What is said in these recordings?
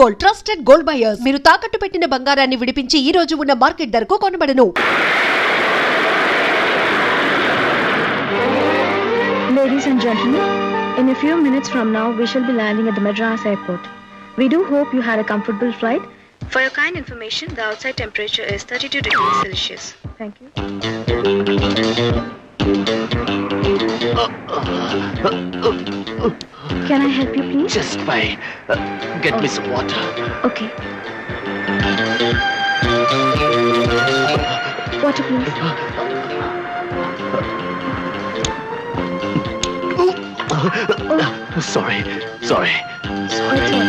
Gold, trusted gold buyers. మీరు తాకట్టు పెట్టిన బంగారాన్ని విడిపించి ఈ రోజు ఉన్న మార్కెట్ ధరకు కొనబడను. Ladies and gentlemen, in a few minutes from now, we shall be landing at the Madras airport. We do hope you had a comfortable flight. For your kind information, the outside temperature is 32 degrees Celsius. Thank you. Can I help you, please? Just fine. Get me some water. Okay. Water, please. Sorry. That's all.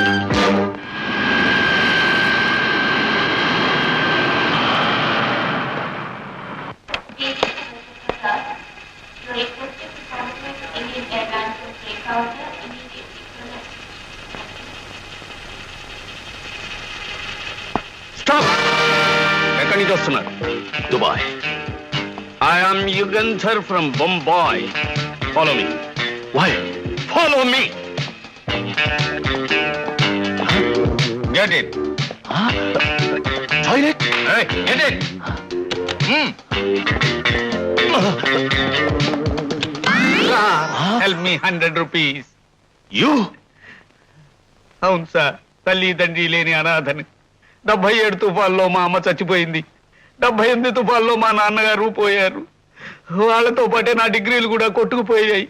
Stop! ఎక్కడి నుంచి వస్తున్నారు? Dubai. I am Yugandhar from Bombay. Follow me. Why? Follow me. Get it. Toilet? Hey, get it. Help me 100 rupees. You? అవును sir, తల్లి తండ్రి లేని అనాథని. 77 తుఫాల్లో మా అమ్మ చచ్చిపోయింది. 78 తుఫాల్లో మా నాన్నగారు పోయారు. వాళ్ళతో పాటే నా డిగ్రీలు కూడా కొట్టుకుపోయాయి.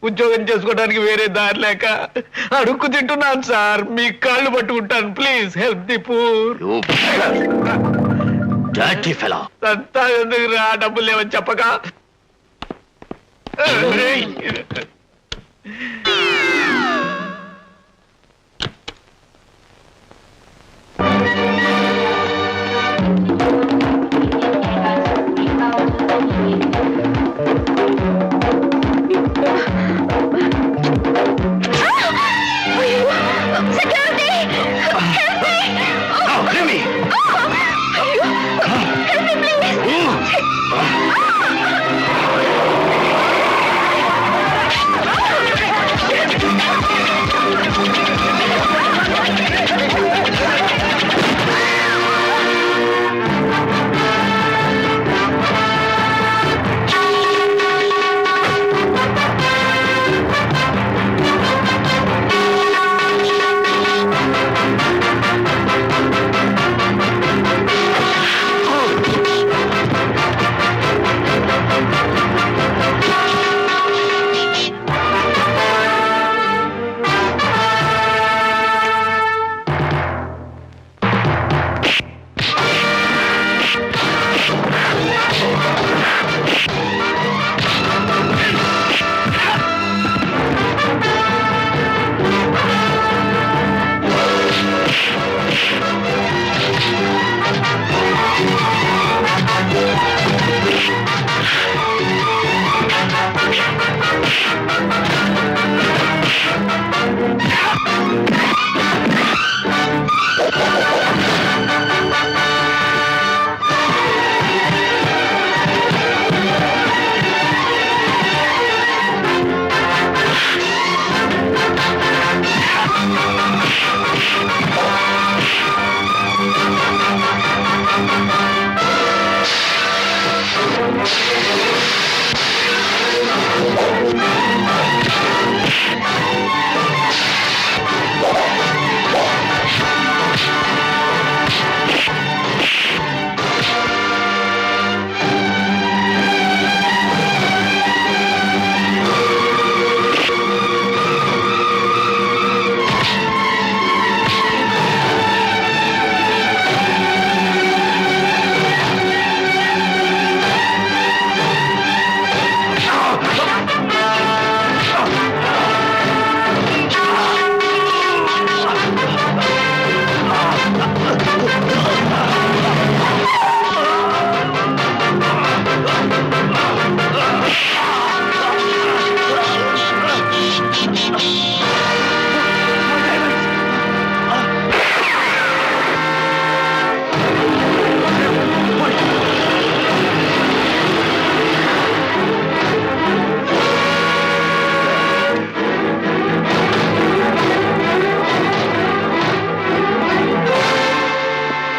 ఉద్యోగం చేసుకోవడానికి వేరే దారి లేక అడుక్కు తింటున్నాను సార్. మీ కాళ్ళు పట్టుకుంటాను. Please help the poor. సంతా ఎందుకు రా, డబ్బులు లేవని చెప్పక.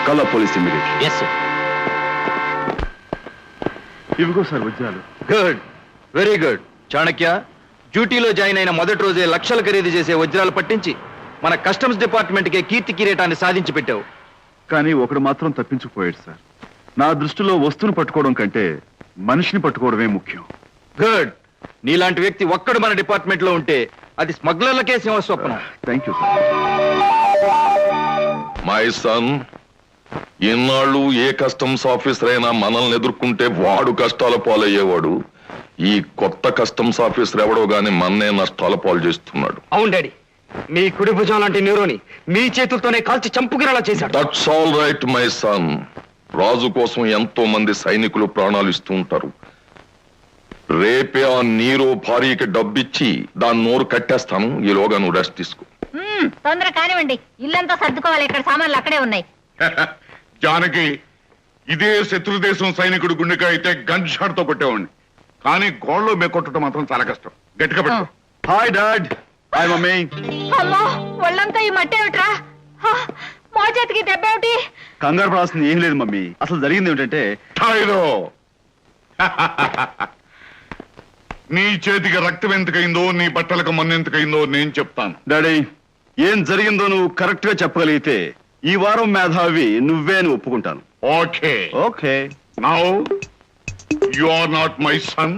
Call the police immediately. Yes sir. ఇవిగో సార్ వజ్రాలు. Good, very good. చాణక్య, డ్యూటీలో జాయిన్ అయిన మొదటి రోజే లక్షలు ఖరీదు చేసే వజ్రాలు పట్టించి మన కస్టమ్స్ డిపార్ట్మెంట్ కే కీర్తి కిరీటాన్ని సాధించి పెట్టావు. కానీ ఒకడు మాత్రం తప్పించుకుపోయాడు సార్. నా దృష్టిలో వస్తువును పట్టుకోవడం కంటే మనిషిని పట్టుకోవడమే ముఖ్యం. గుడ్. నీలాంటి వ్యక్తి ఒక్కడు మన డిపార్ట్మెంట్ లో ఉంటే అది స్మగ్లర్లకే సింహస్వప్నం. Thank you sir. My son, ఇన్నాళ్ళు ఏ కస్టమ్స్ ఆఫీసర్ అయినా మనల్ని ఎదుర్కొంటే వాడు కష్టాల పాలయ్యేవాడు. ఈ కొత్త కస్టమ్స్ ఆఫీసర్ ఎవడో గాని మన్నే నష్టాల పాలు చేస్తున్నాడు. అవును డాడీ, మీ కుడి భుజం లాంటి న్యూరోని మీ చేతులతోనే కాల్చి చంపుకునేలా చేశాడు. That's all right my son. Raju కోసం ఎంతో మంది సైనికులు ప్రాణాలు ఇస్తూ ఉంటారు. రేపే ఆ నీరో భార్యకి డబ్బిచ్చి దాని నోరు కట్టేస్తాను. ఈలోగా నువ్వు రెస్ట్ తీసుకో. తొందర కానివ్వండి, ఇల్లంతా సర్దుకోవాలి, ఇక్కడ సామాన్లు అక్కడే ఉన్నాయి. జానకి, ఇదే శత్రు దేశం సైనికుడు గుండెగా అయితే గన్ షాట్ తో కొట్టేవాడిని, కానీ గోడలో కొట్టడం మాత్రం చాలా కష్టం. గట్టిగా పెట్టు. Hi dad, hi mummy. అమ్మో, ఒళ్ళంతా ఈ మట్టి ఏమిట్రా? మా చేతికి దెబ్బ ఏమిటి? కంగారు పడాల్సింది ఏం లేదు మమ్మీ. అసలు జరిగింది ఏమిటంటే ఠాయిలో నీ చేతికి రక్తం ఎంతకైందో, నీ బట్టలకు మన్ను ఎంతకైందో నేను చెప్తాను. డాడీ, ఏం జరిగిందో నువ్వు కరెక్ట్ గా చెప్పగలిగితే ఈ వారం మేధావి నువ్వే అని ఒప్పుకుంటాను. Okay okay. Now you are not my son,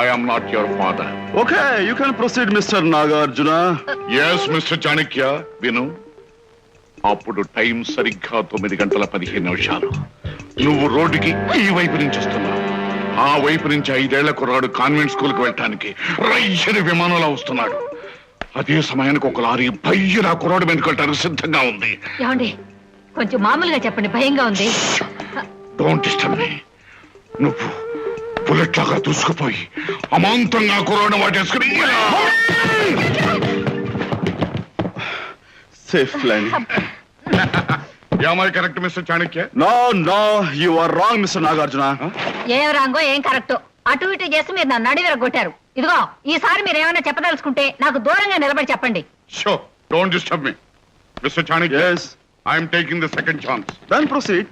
I am not your father. Okay, you can proceed mister Nagarjuna. Yes mister Chanakya, విను. అప్పుడు టైం సరిగ్గా 9:15. నువ్వు రోడ్డుకి ఈ వైపు నుంచి వస్తున్నావు. ఆ వైపు నుంచి 5 ఏళ్ల కుర్రాడు కాన్వెంట్ స్కూల్ కి వెళ్ళటానికి రైలు విమానంలో వస్తున్నాడు. అదే సమయానికి ఒక లారీ భయ్య నా కుర్రాడు వెనుకెళ్ళటానికి సిద్ధంగా ఉంది. ఏమండి, కొంచెం మామూలుగా చెప్పండి, భయంగా ఉంది. Don't disturb me. నువ్వు బుల్లెట్ లాగా దూసుకుపోయి అమాంతంగా కుర్రాడు వాటేసుకుని safe land. Am I correct, Mr. Chanakya? No no, you are wrong mister Nagarjuna. ఏం రాంగో ఏం కరెక్టో అటు ఇటు చేసి మీరు నన్ను అడిగి కొట్టారు. ఇదిగో, ఈసారి మీరు ఏమైనా చెప్పదలుచుకుంటే నాకు దూరంగా నిలబడి చెప్పండి. Sure, don't disturb me. Mr. Chanakya, Yes. I am taking the second chance. Then proceed.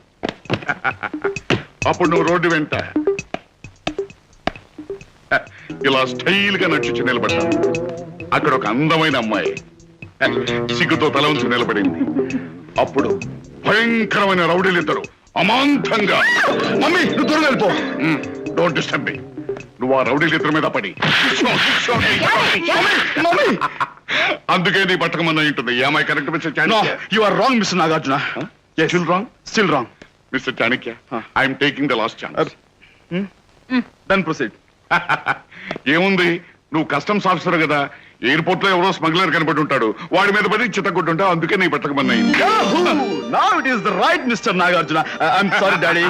అప్పుడు నువ్వు రోడ్డు వెంట ఇలా స్టైల్ గా నడిచి నిలబడ్డావు. అక్కడ ఒక అందమైన అమ్మాయి సిగ్గుతో తల ఉంచి నిలబడింది. అప్పుడు భయంకరమైన రౌడీలిద్దరు అమాంతంగా, మమ్మీ, నువ్వు దూరం వెళ్ళిపో. Don't disturb me. నువ్వు ఆ రౌడీలిద్దరి మీద పడి అందుకే నీ బట్టకమన్న ఉంటుంది. Am I correct mister no, Chanakya? You are wrong mister Nagarjuna. Still wrong? Still wrong. Mr. Chanakya, I'm taking the last chance. Then proceed. ఏముంది, నువ్వు కస్టమ్స్ ఆఫీసర్ కదా, ఎయిర్పోర్ట్ లో ఎవరో స్మగ్లర్ కనబడి ఉంటాడు, వాడి మీద పడి చిత్తకొట్టుంటా, అందుకే నీ బట్టకమన్నయింది. Now it is the right Mr. Nagarjuna. I'm sorry, Daddy.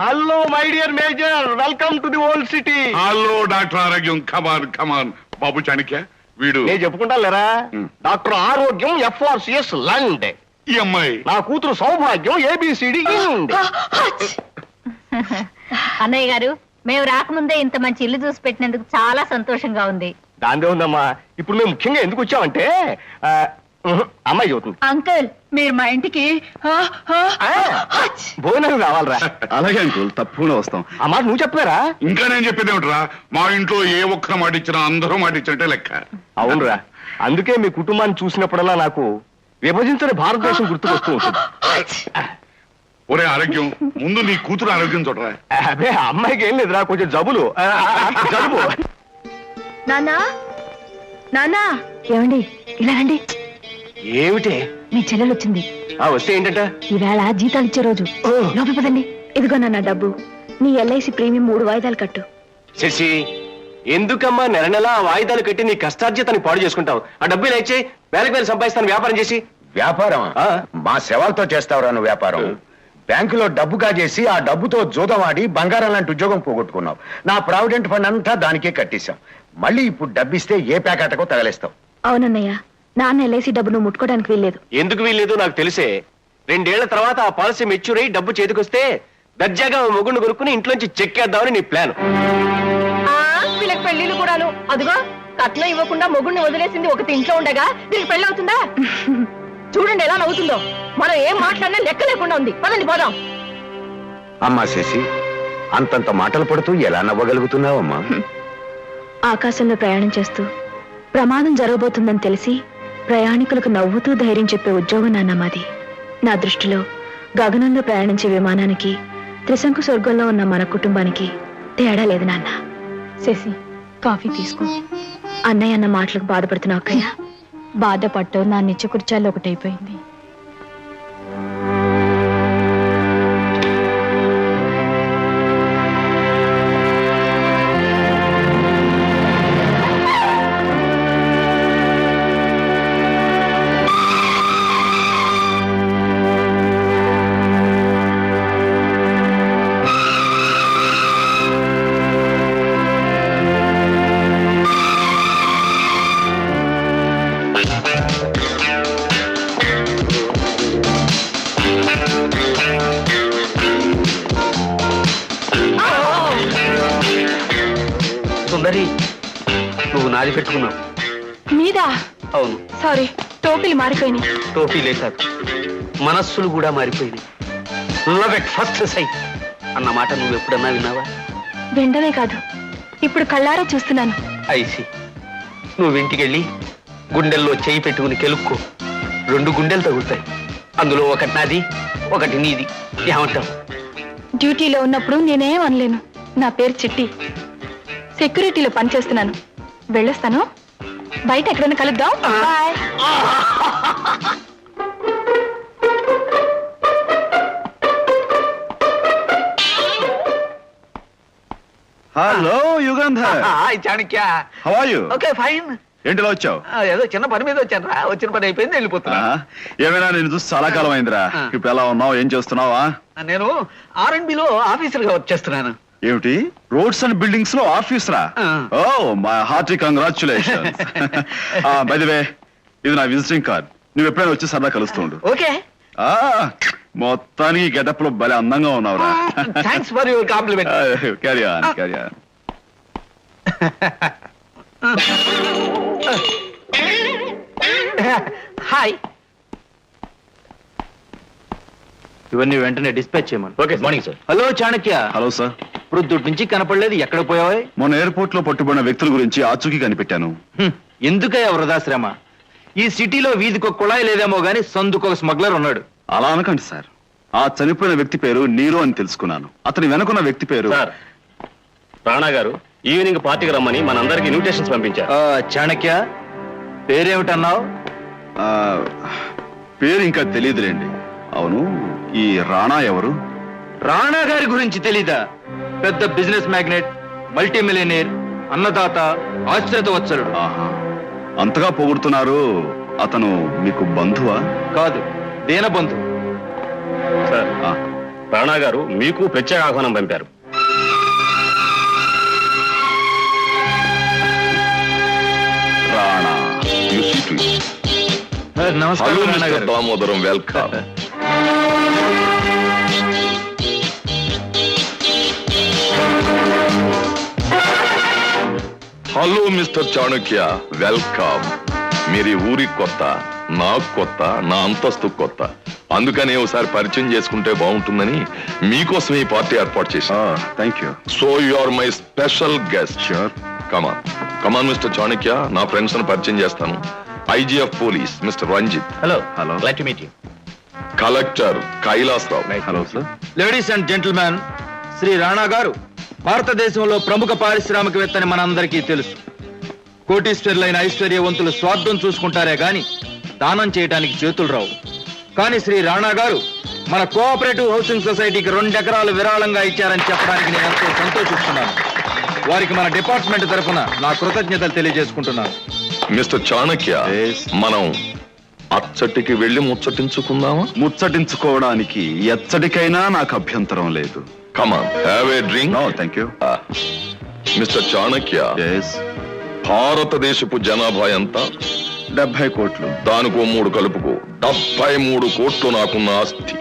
Hello my dear major, welcome to the old city. Hello doctor ఆరోగ్యం, కమాన్ కమాన్. బాబు చాణక్య, వీడు నేను చెప్పుకుంటా లేరా, డాక్టర్ ఆరోగ్యం FRCS లండ్. ఈ అమ్మాయి నా కూతురు సౌభాగ్యం ABCD ఇండ్. అన్నయ్య గారు, మేము రాకముందే ఇంత మంచి ఇల్లు చూసి పెట్టినందుకు చాలా సంతోషంగా ఉంది. దాందే ఉందమ్మా. ఇప్పుడు మేము ముఖ్యంగా ఎందుకు వచ్చామంటే అమ్మాయి చదువుతుంది. అంకుల్, మీరు మా ఇంటికి భోజనం కావాలరా. అలాగే అంకుల్, తప్పకుండా వస్తాం. ఆ మాట నువ్వు చెప్పారా? ఇంకా నేను చెప్పేది ఏమిట్రా, మా ఇంట్లో ఏ ఒక్క మాట ఇచ్చినా అందరూ మాట ఇచ్చినట్టే లెక్క. అవునరా, అందుకే మీ కుటుంబాన్ని చూసినప్పుడల్లా నాకు విభజించని భారతదేశం గుర్తుకొస్తూ ఉంటుంది. ఒరే ఆరోగ్యం, ముందు నీ కూతురు ఆరోగ్యం చూడరా. అదే అమ్మాయికి ఏం లేదురా, కొంచెం జబ్బులు జలుబు. నానా, నానా, ఏమండి ఇలా రండి. ఏమిటి? మీ చెల్లెలు వచ్చింది. వస్తే ఏంటంట? ఈవేళ జీతాలు ఇచ్చే రోజు. లోపల పదండి. ఇదిగో నాన్న డబ్బు. నీ LIC ప్రీమియం 3 వాయిదాలు కట్టు. శశి, ఎందుకమ్మా నెల నెల వాయిదాలు కట్టి నీ కష్టార్జితాన్ని పాడు చేసుకుంటావు? ఆ డబ్బు ఇలా ఇచ్చి వేలకు వేలు సంపాదిస్తాను వ్యాపారం చేసి. వ్యాపారం మా శవాలతో చేస్తావురా నువ్వు వ్యాపారం? బ్యాంకులో డబ్బు కాజేసి ఆ డబ్బుతో జూదమాడి బంగారం లాంటి ఉద్యోగం పోగొట్టుకున్నావు. నా ప్రావిడెంట్ ఫండ్ అంతా దానికే కట్టేశాం. మళ్ళీ ఇప్పుడు డబ్బిస్తే ఏ ప్యాకెట్కో తగలేస్తావు. అవునన్నయ్య, నాన్న LIC డబ్బు నువ్వు ముట్టుకోవడానికి వీల్లేదు. ఎందుకు వీల్లేదు నాకు తెలిసే. 2 ఏళ్ల తర్వాత ఆ పాలసీ మెచ్యూర్ అయ్యి డబ్బు చేతికొస్తే దర్జాగా మొగుడిని కొనుక్కుని ఇంట్లోంచి చెక్కేద్దామని నీ ప్లాన్. వీళ్ళకి పెళ్లిళ్ళు కూడాను. అదిగో, కట్నం ఇవ్వకుండా మొగుడిని వదిలేసింది ఒకటి ఇంట్లో ఉండగా దీనికి పెళ్లి అవుతుందా? చూడండి ఎలా నవ్వుతుందో. మనం ఏం మాట్లాడినా లెక్క లేకుండా ఉంది. పదండి పోదాం. అమ్మా శశి, అంతంత మాటలు పడుతూ ఎలా నవ్వగలుగుతున్నావమ్మా? ఆకాశంలో ప్రయాణం చేస్తూ ప్రమాదం జరగబోతుందని తెలిసి ప్రయాణికులకు నవ్వుతూ ధైర్యం చెప్పే ఉద్యోగం నాన్న మాది. నా దృష్టిలో గగనంలో ప్రయాణించే విమానానికి త్రిశంకు స్వర్గంలో ఉన్న మన కుటుంబానికి తేడా లేదు నాన్న. శశి, కాఫీ తీసుకో. అన్నయ్య అన్న మాటలకు బాధపడుతున్నావు అక్కయ్య. బాధపడ్డావు, నా నిత్య కుర్చాల్లో ఒకటైపోయింది. సుందరి, నువ్వు నాది పెట్టుకున్నావు. మీదా? అవును. సారీ, టోపీలు మారిపోయినాయి. టోపీలే కాదు, మనస్సులు కూడా మారిపోయింది. లవ్ ఎట్ ఫస్ట్ సైట్ అన్న మాట నువ్వు ఎప్పుడన్నా విన్నావా? వెంటనే కాదు, ఇప్పుడు కళ్ళారా చూస్తున్నాను. ఐసి, నువ్వు ఇంటికెళ్ళి గుండెల్లో చేయి పెట్టుకుని కెలుక్కో. 2 గుండెలు తగులుతాయి. అందులో ఒకటి నాది, ఒకటి నీది. ఏమంటావు? డ్యూటీలో ఉన్నప్పుడు నేనేం అనలేను. నా పేరు చిట్టి, సెక్యూరిటీలో పనిచేస్తున్నాను. వెళ్ళొస్తాను. బయట ఎక్కడైనా కలుద్దాం. Bye. Hello Yugandhar, hi Chanakya. How are you? Okay fine. ఏంటిలా వచ్చావు? ఏదో చిన్న పని మీద వచ్చాను రా. వచ్చిన పని అయిపోయింది, వెళ్ళిపోతున్నా. ఏమైనా నేను చూసి చాలా కాలం అయిందిరా. ఇప్పుడు ఎలా ఉన్నావు? ఏం చేస్తున్నావా? నేను R&Bలో ఆఫీసర్ గా వర్క్ చేస్తున్నాను. ఏమిటి, రోడ్స్ అండ్ బిల్డింగ్స్ లో ఆఫీస్ రా? Oh my hearty congratulations. By the way, ఇది నా విజిటింగ్ కార్డ్. నువ్వు ఎప్పుడైనా వచ్చి సరదా కలుస్తూ ఉండు. ఓకే. మొత్తానికి గెటప్ లో భలే అందంగా ఉన్నావురా. Thanks for your compliment. Carry on, carry on. Hi. ఇవన్నీ వెంటనే డిస్పాచ్ చేయమని. Okay, morning sir. Hello Chanakya. Hello sir. ప్రొద్దుటి నుంచి కనపడలేదు, ఎక్కడ పోయావా? మొన్న ఎయిర్పోర్ట్ లో పట్టుబడిన వ్యక్తుల గురించి ఆచూకీ కనిపెట్టాను. ఎందుకయ్యా వృధాశ్రమ? ఈ సిటీలో వీధికి ఒక కుళాయి లేదేమో గానీ సందుకు ఒక స్మగ్లర్ ఉన్నాడు. అలా అనకండి సార్. ఆ చనిపోయిన వ్యక్తి పేరు నీరో అని తెలుసుకున్నాను. అతని వెనుకున్న వ్యక్తి పేరు సార్, రాణా గారు ఈవినింగ్ పార్టీకి రమ్మని మనందరికి ఇన్విటేషన్స్ పంపించారు. చాణక్య, పేరేమిటన్నావు? పేరు ఇంకా తెలియదులేండి. అవును, ఈ రాణా ఎవరు? రాణా గారి గురించి తెలీదా? పెద్ద బిజినెస్ మ్యాగ్నెట్, మల్టీ మిలియనీర్, అన్నదాత, ఆశ్చర్యవత్సలుడు. ఆహా, అంతగా పొగుడుతున్నారు. అతను మీకు బంధువా? కాదు, దీనబంధు. సార్, రాణా గారు మీకు ప్రత్యేక ఆహ్వానం పంపారు. రాణా, నమస్కారం రాణా గారు. Damodaram, welcome. Hello mister Chanakya, welcome. మీరు ఈ ఊరికి కొత్త, నాకు కొత్త, నా అంతస్తు కొత్త. అందుకని ఒకసారి పరిచయం చేసుకుంటే బాగుంటుందని మీకోసం ఈ పార్టీ ఏర్పాటు చేశా. Thank you. So you are my special guest. Sure. Come on come on mister Chanakya, నా ఫ్రెండ్స్ ని పరిచయం చేస్తాను. IGF police mister Ranjit. Hello. Hello. Glad to meet you. Collector Kailasarao. Hello sir. Ladies and gentlemen, Shri Rana గారు భారతదేశంలో ప్రముఖ పారిశ్రామికవేత్తని మనందరికీ తెలుసు. కోటీశ్వరులైన ఐశ్వర్యవంతులు స్వార్థం చూసుకుంటారే గాని దానం చేయడానికి చేతులు రావు. కానీ శ్రీ రాణా గారు మన కోఆపరేటివ్ హౌసింగ్ సొసైటీకి 2 ఎకరాలు విరాళంగా ఇచ్చారని చెప్పడానికి నేను ఎంతో సంతోషిస్తున్నాను. వారికి మన డిపార్ట్మెంట్ తరఫున నా కృతజ్ఞతలు తెలియజేసుకుంటున్నాను. Mister Chanakya, Yes. మనం అచ్చటికి వెళ్లి ముచ్చటించుకుందామా? ముచ్చటించుకోవడానికి ఎచ్చటికైనా నాకు అభ్యంతరం లేదు. Come on, have a drink. No thank you. Mister Chanakya, yes. భారతదేశపు జనాభా ఎంత? 70 కోట్లు. దానికో 3 కలుపుకో, 73 కోట్లు నాకున్న ఆస్తి.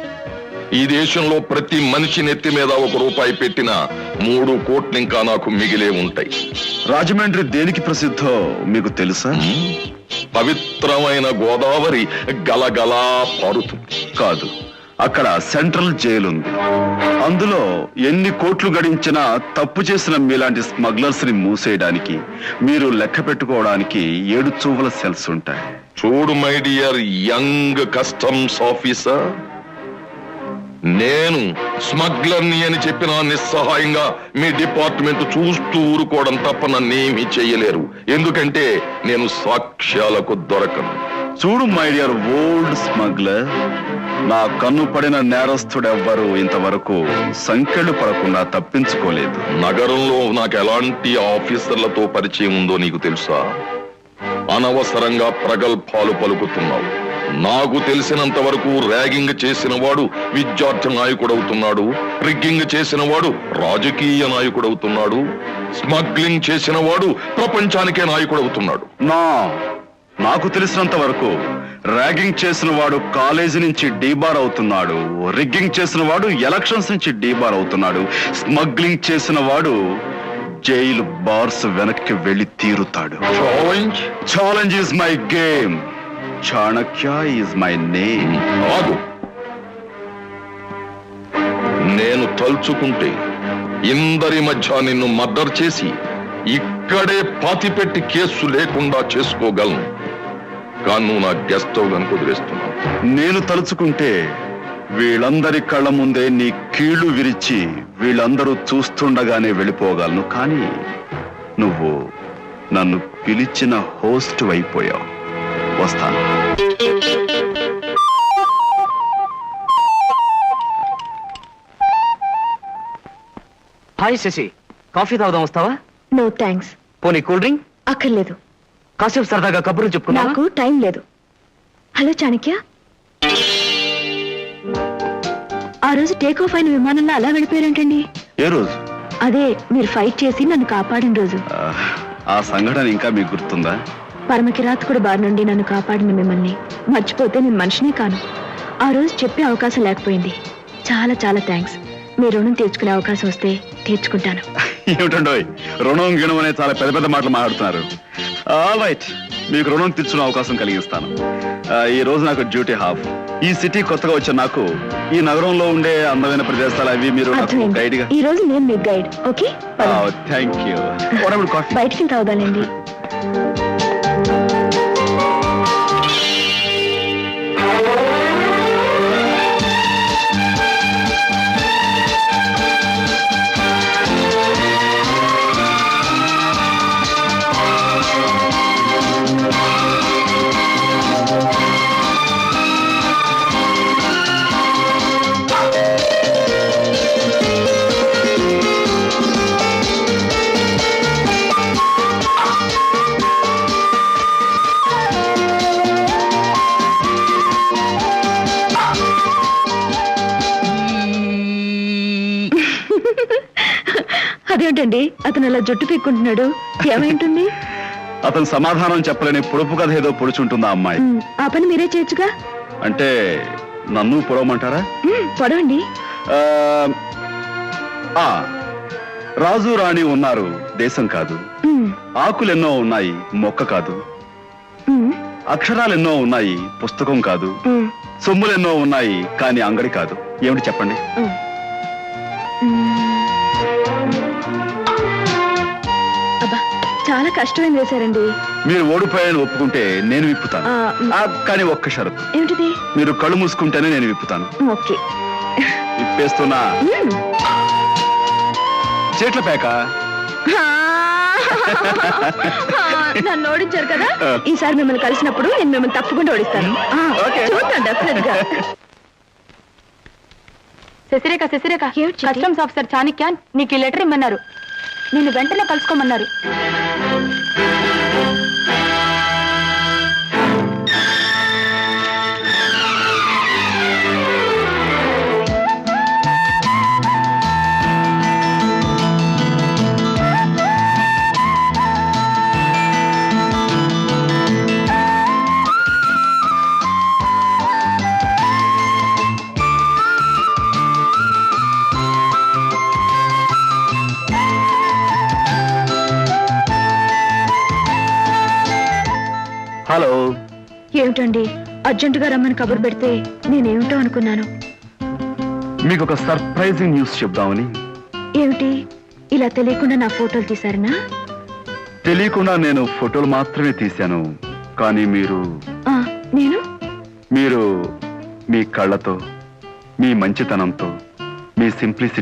ఈ దేశంలో ప్రతి మనిషి నెత్తి మీద 1 రూపాయి పెట్టిన 3 కోట్లు ఇంకా నాకు మిగిలే ఉంటాయి. రాజమండ్రి దేనికి ప్రసిద్ధో మీకు తెలుసా? పవిత్రమైన గోదావరి గలగలా పారుతుంది. కాదు, అక్కడ సెంట్రల్ జైలు ఉంది. అందులో ఎన్ని కోట్లు గడించినా తప్పు చేసిన మీలాంటి స్మగ్లర్స్ ని మూసేయడానికి, మీరు లెక్క పెట్టుకోవడానికి 7 చూపుల సెల్స్ ఉంటాయి. చూడు my dear young customs officer, నేను స్మగ్లర్ని అని చెప్పిన నిస్సహాయంగా మీ డిపార్ట్మెంట్ చూస్తూ ఊరుకోవడం తప్ప నన్నేమీ చెయ్యలేరు. ఎందుకంటే నేను సాక్ష్యాలకు దొరకను. చూడు మై డియర్ ఓల్డ్ స్మగ్లర్, నా కన్ను పడిన నేరస్తుడెవ్వరూ ఇంతవరకు సంకెళ్ళు పడకుండా తప్పించుకోలేదు. నగరంలో నాకు ఎలాంటి ఆఫీసర్లతో పరిచయం ఉందో నీకు తెలుసా? అనవసరంగా ప్రగల్భాలు పలుకుతున్నావు. నాకు తెలిసినంత వరకు ర్యాగింగ్ చేసిన వాడు విద్యార్థి నాయకుడవుతున్నాడు, రిగ్గింగ్ చేసిన వాడు రాజకీయ నాయకుడవుతున్నాడు, స్మగ్లింగ్ చేసిన వాడు ప్రపంచానికే నాయకుడవుతున్నాడు. నాకు తెలిసినంత వరకు ర్యాగింగ్ చేసిన వాడు కాలేజీ నుంచి డీబార్ అవుతున్నాడు, రిగ్గింగ్ చేసిన వాడు ఎలక్షన్స్ నుంచి డీబార్ అవుతున్నాడు, స్మగ్లింగ్ చేసిన వాడు జైలు బార్స్ వెనక్కి వెళ్లి తీరుతాడు. Challenge is my game. Chanakya is my name. ఆగు. నేను తలుచుకుంటే ఇందరి మధ్య నిన్ను మర్డర్ చేసి ఇక్కడే పాతిపెట్టి కేసు లేకుండా చేసుకోగలను. కానీ నువ్వు నా గెస్ట్ హౌస్ అని కుదిరేస్తున్నావు. నేను తలుచుకుంటే వీళ్ళందరి కళ్ళ ముందే నీ కీళ్లు విరిచి వీళ్ళందరూ చూస్తుండగానే వెళ్ళిపోగలను. కానీ నువ్వు నన్ను పిలిచిన హోస్ట్ అయిపోయావు. వస్తాను. హాయ్ శశి, కాఫీ తాగుదాం, వస్తావా? No thanks. పోనీ కూల్ డ్రింక్? అక్కర్లేదు. కాసేపు సరదాగా కబుర్లు చెప్పుకున్నా. నాకు టైం లేదు. హలో చాణక్య, ఆ రోజు టేక్ ఆఫ్ అయిన విమానంలో అలా వెళ్ళిపోయారేంటండి? ఏ రోజు? అదే మీరు ఫైట్ చేసి నన్ను కాపాడిన రోజు. ఆ సంఘటన ఇంకా మీకు గుర్తుందా? పరమకిరాతకుడి బారి నుండి నన్ను కాపాడిన మిమ్మల్ని మర్చిపోతే నేను మనిషినే కాను. ఆ రోజు చెప్పే అవకాశం లేకపోయింది. చాలా చాలా థ్యాంక్స్. మీ రుణం తీర్చుకునే అవకాశం వస్తే తీర్చుకుంటాను. ఏమిటండోయ్, రుణం గిణం అనే చాలా పెద్ద పెద్ద మాటలు మాట్లాడుతున్నారు. రైట్, మీకు రుణం తీర్చుకునే అవకాశం కలిగిస్తాను. ఈ రోజు నాకు డ్యూటీ హాఫ్. ఈ సిటీ కొత్తగా వచ్చే నాకు ఈ నగరంలో ఉండే అందమైన ప్రదేశాలు అవి మీరు గైడ్ గా. ఈ రోజు నేను మీకు guide. Okay, thank you. Coffee బయటికి తాగుదానండి. అదేంటండి అతను అలా జుట్టు పీక్కుంటున్నాడు? ఏమైంటుంది? అతను సమాధానం చెప్పలేని పొడుపు కథ ఏదో పొడుచుంటుందా అమ్మాయి? ఆ పని మీరే చేయొచ్చుగా. అంటే నన్ను పొడవమంటారా? పొడవండి. రాజు రాణి ఉన్నారు, దేశం కాదు. ఆకులెన్నో ఉన్నాయి, మొక్క కాదు. అక్షరాలెన్నో ఉన్నాయి, పుస్తకం కాదు. సొమ్ములెన్నో ఉన్నాయి, కానీ అంగడి కాదు. ఏమిటి చెప్పండి? అబ్బా, చాలా కష్టమైన వేశారండి. మీరు ఓడిపోయాని ఒప్పుకుంటే నేను విప్పుతాను. కానీ ఒక్క షరతు. ఏమిటిది? మీరు కళ్ళు మూసుకుంటేనే నేను విప్పుతాను. ఓకే, విప్పేస్తున్నా. చేట్ల పేక. నన్ను ఓడించారు కదా, ఈసారి మిమ్మల్ని కలిసినప్పుడు నేను మిమ్మల్ని తప్పకుండా ఓడిస్తాను. చూద్దాం డెఫినెట్ గా. శశిరేఖ, శశిరేఖ, కస్టమ్స్ ఆఫీసర్ చాణక్య నీకు ఈ లెటర్ ఇమ్మన్నారు. నిన్ను వెంటనే కలుసుకోమన్నారు. హలో. ఏమిటండి అర్జెంటుగా రమ్మని కబురు పెడితే నేనేమిటో అనుకున్నాను. మీకు ఒక సర్ప్రైజింగ్ న్యూస్ చెప్దామని. ఏమిటి ఇలా తెలియకుండా నా ఫోటోలు తీశారనా? తెలియకుండా నేను ఫోటోలు మాత్రమే తీశాను, కానీ నేను మీరు మీ కళ్ళతో, మీ మంచితనంతో, మీ సింప్లిసిటీ